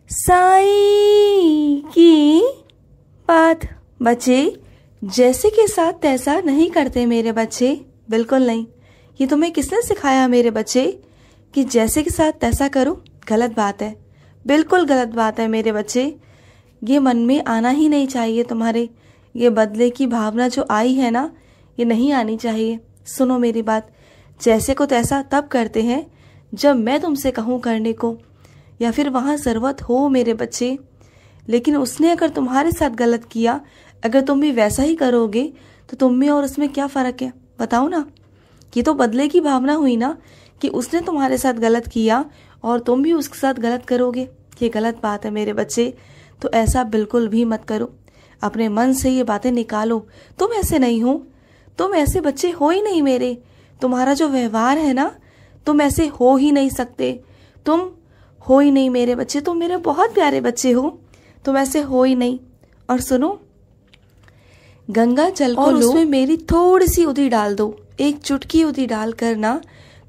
साईं की बात। बच्चे जैसे के साथ तैसा नहीं करते मेरे बच्चे, बिल्कुल नहीं। ये तुम्हें किसने सिखाया मेरे बच्चे कि जैसे के साथ तैसा करो? गलत बात है, बिल्कुल गलत बात है मेरे बच्चे। ये मन में आना ही नहीं चाहिए तुम्हारे। ये बदले की भावना जो आई है ना, ये नहीं आनी चाहिए। सुनो मेरी बात, जैसे को तैसा तब करते हैं जब मैं तुमसे कहूँ करने को, या फिर वहाँ ज़रूरत हो मेरे बच्चे। लेकिन उसने अगर तुम्हारे साथ गलत किया, अगर तुम भी वैसा ही करोगे तो तुम में और उसमें क्या फ़र्क है? बताओ ना। ये तो बदले की भावना हुई ना, कि उसने तुम्हारे साथ गलत किया और तुम भी उसके साथ गलत करोगे। ये गलत बात है मेरे बच्चे, तो ऐसा बिल्कुल भी मत करो। अपने मन से ये बातें निकालो। तुम ऐसे नहीं हो, तुम ऐसे बच्चे हो ही नहीं मेरे। तुम्हारा जो व्यवहार है ना, तुम ऐसे हो ही नहीं सकते। तुम हो ही नहीं मेरे बच्चे, तुम मेरे बहुत प्यारे बच्चे हो, तुम ऐसे हो ही नहीं। और सुनो, गंगा जल को लो, उसमें मेरी थोड़ी सी उदी डाल दो, एक चुटकी उदी डाल कर ना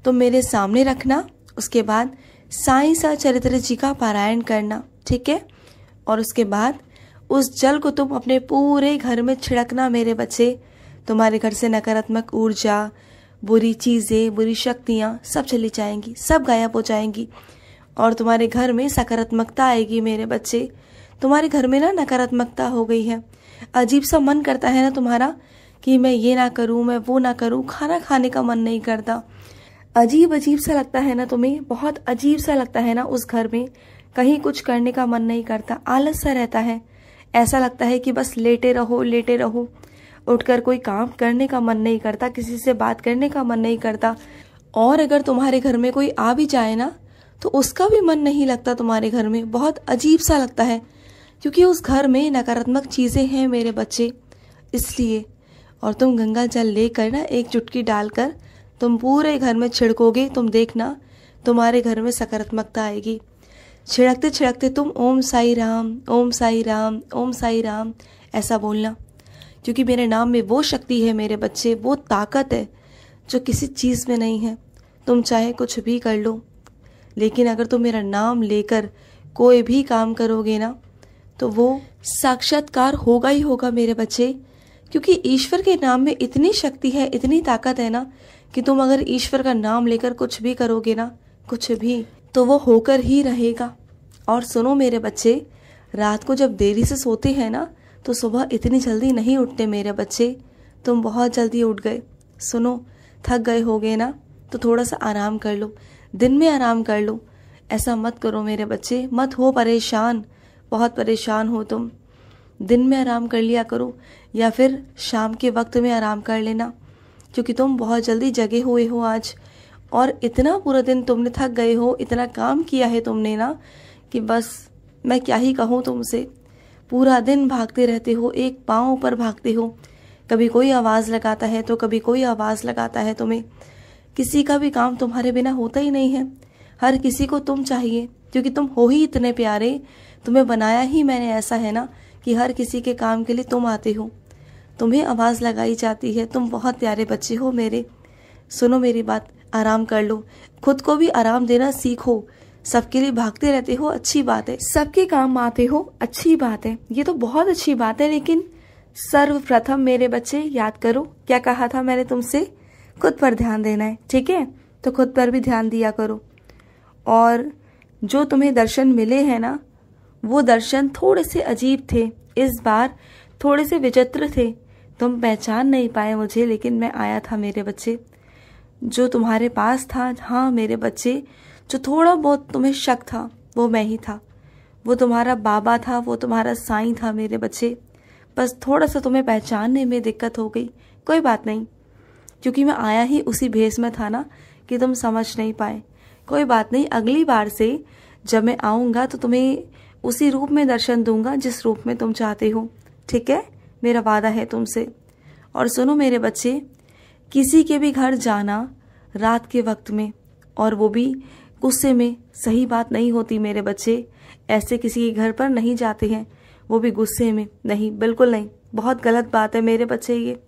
तुम मेरे सामने रखना। उसके बाद साईं सचरित्र जी का पारायण करना, ठीक है? और उसके बाद उस जल को तुम अपने पूरे घर में छिड़कना मेरे बच्चे। तुम्हारे घर से नकारात्मक ऊर्जा, बुरी चीज़ें, बुरी शक्तियाँ सब चली जाएंगी, सब गायब हो जाएंगी और तुम्हारे घर में सकारात्मकता आएगी मेरे बच्चे। तुम्हारे घर में ना नकारात्मकता हो गई है। अजीब सा मन करता है ना तुम्हारा कि मैं ये ना करूँ, मैं वो ना करूँ, खाना खाने का मन नहीं करता। अजीब अजीब सा लगता है ना तुम्हें, बहुत अजीब सा लगता है ना। उस घर में कहीं कुछ करने का मन नहीं करता, आलस सा रहता है। ऐसा लगता है कि बस लेटे रहो, लेटे रहो। उठकर कोई काम करने का मन नहीं करता, किसी से बात करने का मन नहीं करता। और अगर तुम्हारे घर में कोई आ भी जाए ना, तो उसका भी मन नहीं लगता तुम्हारे घर में। बहुत अजीब सा लगता है, क्योंकि उस घर में नकारात्मक चीज़ें हैं मेरे बच्चे, इसलिए। और तुम गंगा जल लेकर ना एक चुटकी डालकर तुम पूरे घर में छिड़कोगे, तुम देखना तुम्हारे घर में सकारात्मकता आएगी। छिड़कते छिड़कते तुम ओम साई राम, ओम साई राम, ओम साई राम ऐसा बोलना, क्योंकि मेरे नाम में वो शक्ति है मेरे बच्चे, वो ताकत है जो किसी चीज़ में नहीं है। तुम चाहे कुछ भी कर लो, लेकिन अगर तुम मेरा नाम लेकर कोई भी काम करोगे ना, तो वो साक्षात्कार होगा ही होगा मेरे बच्चे। क्योंकि ईश्वर के नाम में इतनी शक्ति है, इतनी ताकत है ना, कि तुम अगर ईश्वर का नाम लेकर कुछ भी करोगे ना, कुछ भी, तो वो होकर ही रहेगा। और सुनो मेरे बच्चे, रात को जब देरी से सोते हैं ना, तो सुबह इतनी जल्दी नहीं उठते मेरे बच्चे। तुम बहुत जल्दी उठ गए। सुनो, थक गए होगे ना, तो थोड़ा सा आराम कर लो, दिन में आराम कर लो। ऐसा मत करो मेरे बच्चे, मत हो परेशान, बहुत परेशान हो तुम। दिन में आराम कर लिया करो, या फिर शाम के वक्त में आराम कर लेना, क्योंकि तुम बहुत जल्दी जगे हुए हो आज। और इतना पूरा दिन तुमने थक गए हो, इतना काम किया है तुमने ना, कि बस मैं क्या ही कहूँ तुमसे। पूरा दिन भागते रहते हो, एक पाँव पर भागते हो। कभी कोई आवाज़ लगाता है तो कभी कोई आवाज़ लगाता है तुम्हें। किसी का भी काम तुम्हारे बिना होता ही नहीं है। हर किसी को तुम चाहिए, क्योंकि तुम हो ही इतने प्यारे। तुम्हें बनाया ही मैंने ऐसा है ना, कि हर किसी के काम के लिए तुम आते हो, तुम्हें आवाज़ लगाई जाती है। तुम बहुत प्यारे बच्चे हो मेरे। सुनो मेरी बात, आराम कर लो, खुद को भी आराम देना सीखो। सबके लिए भागते रहते हो, अच्छी बात है, सबके काम आते हो, अच्छी बात है, ये तो बहुत अच्छी बात है। लेकिन सर्वप्रथम मेरे बच्चे याद करो, क्या कहा था मैंने तुमसे? खुद पर ध्यान देना है, ठीक है? तो खुद पर भी ध्यान दिया करो। और जो तुम्हें दर्शन मिले हैं ना, वो दर्शन थोड़े से अजीब थे, इस बार थोड़े से विचित्र थे। तुम पहचान नहीं पाए मुझे, लेकिन मैं आया था मेरे बच्चे। जो तुम्हारे पास था, हाँ मेरे बच्चे, जो थोड़ा बहुत तुम्हें शक था, वो मैं ही था। वो तुम्हारा बाबा था, वो तुम्हारा साईं था मेरे बच्चे। बस थोड़ा सा तुम्हें पहचानने में दिक्कत हो गई, कोई बात नहीं, क्योंकि मैं आया ही उसी भेष में था ना, कि तुम समझ नहीं पाए। कोई बात नहीं, अगली बार से जब मैं आऊँगा तो तुम्हें उसी रूप में दर्शन दूंगा जिस रूप में तुम चाहते हो, ठीक है? मेरा वादा है तुमसे। और सुनो मेरे बच्चे, किसी के भी घर जाना रात के वक्त में, और वो भी गुस्से में, सही बात नहीं होती मेरे बच्चे। ऐसे किसी के घर पर नहीं जाते हैं, वो भी गुस्से में, नहीं, बिल्कुल नहीं, बहुत गलत बात है मेरे बच्चे, ये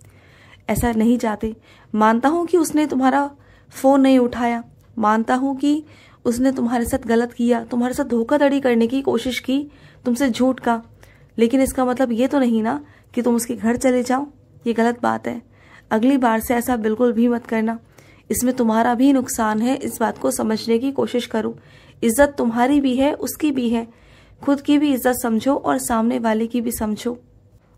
ऐसा नहीं जाते। मानता हूँ कि उसने तुम्हारा फ़ोन नहीं उठाया, मानता हूँ कि उसने तुम्हारे साथ गलत किया, तुम्हारे साथ धोखाधड़ी करने की कोशिश की, तुमसे झूठ का, लेकिन इसका मतलब ये तो नहीं ना कि तुम उसके घर चले जाओ। ये गलत बात है। अगली बार से ऐसा बिल्कुल भी मत करना। इसमें तुम्हारा भी नुकसान है, इस बात को समझने की कोशिश करो। इज्जत तुम्हारी भी है, उसकी भी है। खुद की भी इज्जत समझो और सामने वाले की भी समझो।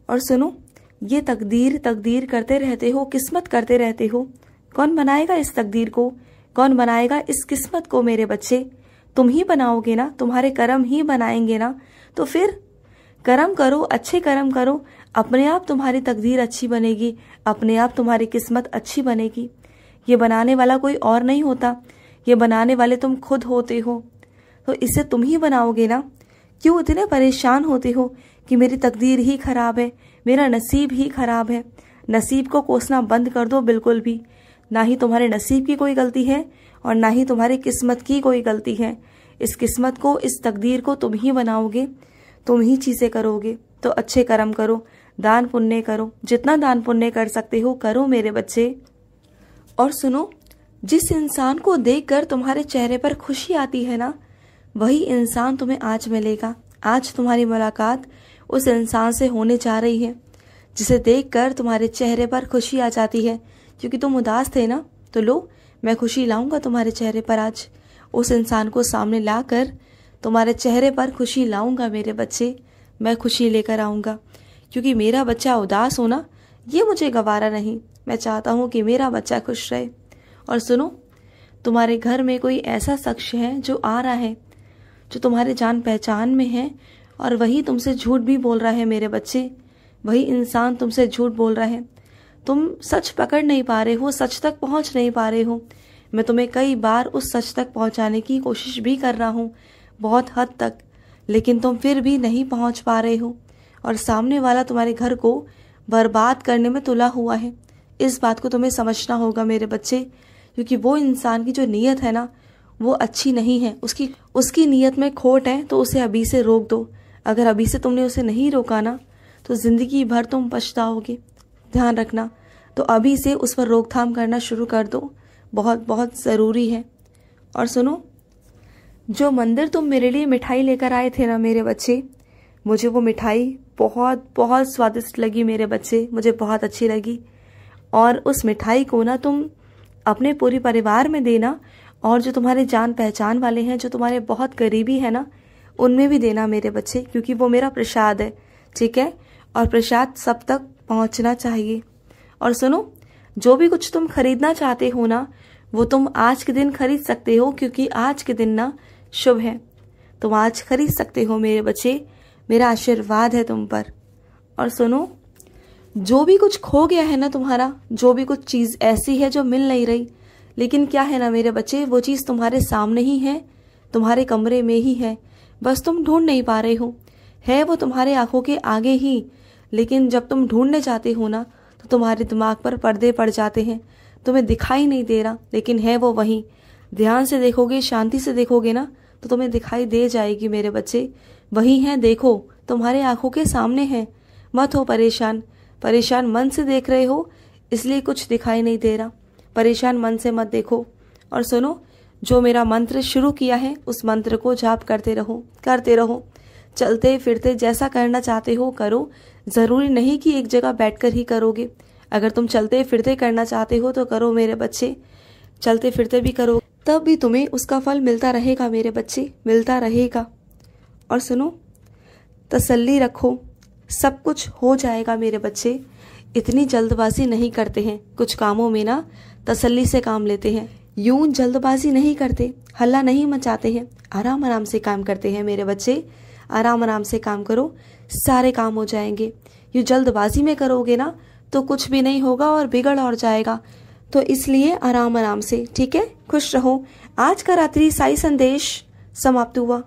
और सुनो, ये तकदीर तकदीर करते रहते हो, किस्मत करते रहते हो। कौन बनाएगा इस तकदीर को? कौन बनाएगा इस किस्मत को मेरे बच्चे? तुम ही बनाओगे ना, तुम्हारे कर्म ही बनाएंगे ना। तो फिर कर्म करो, अच्छे कर्म करो, अपने आप तुम्हारी तकदीर अच्छी बनेगी, अपने आप तुम्हारी किस्मत अच्छी बनेगी। ये बनाने वाला कोई और नहीं होता, ये बनाने वाले तुम खुद होते हो। तो इसे तुम ही बनाओगे ना। क्यों इतने परेशान होते हो कि मेरी तकदीर ही खराब है, मेरा नसीब ही खराब है? नसीब को कोसना बंद कर दो बिल्कुल भी। ना ही तुम्हारे नसीब की कोई गलती है और ना ही तुम्हारी किस्मत की कोई गलती है। इस किस्मत को, इस तकदीर को तुम ही बनाओगे, तुम ही चीजें करोगे। तो अच्छे कर्म करो, दान पुण्य करो, जितना दान पुण्य कर सकते हो करो मेरे बच्चे। और सुनो, जिस इंसान को देखकर तुम्हारे चेहरे पर खुशी आती है ना, वही इंसान तुम्हें आज मिलेगा। आज तुम्हारी मुलाकात उस इंसान से होने जा रही है जिसे देखकर तुम्हारे चेहरे पर खुशी आ जाती है। क्योंकि तुम उदास थे ना, तो लो, मैं खुशी लाऊंगा तुम्हारे चेहरे पर। आज उस इंसान को सामने लाकर तुम्हारे चेहरे पर खुशी लाऊंगा मेरे बच्चे। मैं खुशी लेकर आऊंगा, क्योंकि मेरा बच्चा उदास हो ना, ये मुझे गवारा नहीं। मैं चाहता हूँ कि मेरा बच्चा खुश रहे। और सुनो, तुम्हारे घर में कोई ऐसा शख्स है जो आ रहा है, जो तुम्हारे जान पहचान में है, और वही तुमसे झूठ भी बोल रहा है मेरे बच्चे। वही इंसान तुमसे झूठ बोल रहा है। तुम सच पकड़ नहीं पा रहे हो, सच तक पहुंच नहीं पा रहे हो। मैं तुम्हें कई बार उस सच तक पहुंचाने की कोशिश भी कर रहा हूँ, बहुत हद तक, लेकिन तुम फिर भी नहीं पहुंच पा रहे हो। और सामने वाला तुम्हारे घर को बर्बाद करने में तुला हुआ है। इस बात को तुम्हें समझना होगा मेरे बच्चे, क्योंकि वो इंसान की जो नीयत है ना, वो अच्छी नहीं है। उसकी नीयत में खोट है, तो उसे अभी से रोक दो। अगर अभी से तुमने उसे नहीं रोका ना, तो जिंदगी भर तुम पछताओगे। ध्यान रखना। तो अभी से उस पर रोकथाम करना शुरू कर दो, बहुत बहुत ज़रूरी है। और सुनो, जो मंदिर तुम मेरे लिए मिठाई लेकर आए थे ना मेरे बच्चे, मुझे वो मिठाई बहुत बहुत स्वादिष्ट लगी मेरे बच्चे, मुझे बहुत अच्छी लगी। और उस मिठाई को ना तुम अपने पूरे परिवार में देना, और जो तुम्हारे जान पहचान वाले हैं, जो तुम्हारे बहुत करीबी है ना, उनमें भी देना मेरे बच्चे, क्योंकि वो मेरा प्रसाद है, ठीक है? और प्रसाद सब तक पहुंचना चाहिए। और सुनो, जो भी कुछ तुम खरीदना चाहते हो ना, वो तुम आज के दिन खरीद सकते हो, क्योंकि आज के दिन ना शुभ है। तुम आज खरीद सकते हो मेरे बच्चे, मेरा आशीर्वाद है तुम पर। और सुनो, जो भी कुछ खो गया है ना तुम्हारा, जो भी कुछ चीज़ ऐसी है जो मिल नहीं रही, लेकिन क्या है ना मेरे बच्चे, वो चीज़ तुम्हारे सामने ही है, तुम्हारे कमरे में ही है, बस तुम ढूंढ नहीं पा रहे हो। है वो तुम्हारे आंखों के आगे ही, लेकिन जब तुम ढूंढने जाते हो ना, तो तुम्हारे दिमाग पर पर्दे पड़ जाते हैं, तुम्हें दिखाई नहीं दे रहा, लेकिन है वो वहीं। ध्यान से देखोगे, शांति से देखोगे ना, तो तुम्हें दिखाई दे जाएगी मेरे बच्चे। वही है, देखो, तुम्हारे आंखों के सामने है। मत हो परेशान। परेशान मन से देख रहे हो, इसलिए कुछ दिखाई नहीं दे रहा। परेशान मन से मत देखो। और सुनो, जो मेरा मंत्र शुरू किया है, उस मंत्र को जाप करते रहो, करते रहो। चलते फिरते जैसा करना चाहते हो करो, ज़रूरी नहीं कि एक जगह बैठकर ही करोगे। अगर तुम चलते फिरते करना चाहते हो तो करो मेरे बच्चे, चलते फिरते भी करो, तब भी तुम्हें उसका फल मिलता रहेगा मेरे बच्चे, मिलता रहेगा। और सुनो, तसल्ली रखो, सब कुछ हो जाएगा मेरे बच्चे। इतनी जल्दबाजी नहीं करते हैं, कुछ कामों में ना तसल्ली से काम लेते हैं, यूं जल्दबाजी नहीं करते, हल्ला नहीं मचाते हैं, आराम आराम से काम करते हैं मेरे बच्चे। आराम आराम से काम करो, सारे काम हो जाएंगे। यूं जल्दबाजी में करोगे ना, तो कुछ भी नहीं होगा और बिगड़ और जाएगा। तो इसलिए आराम आराम से, ठीक है? खुश रहो। आज का रात्रि साई संदेश समाप्त हुआ।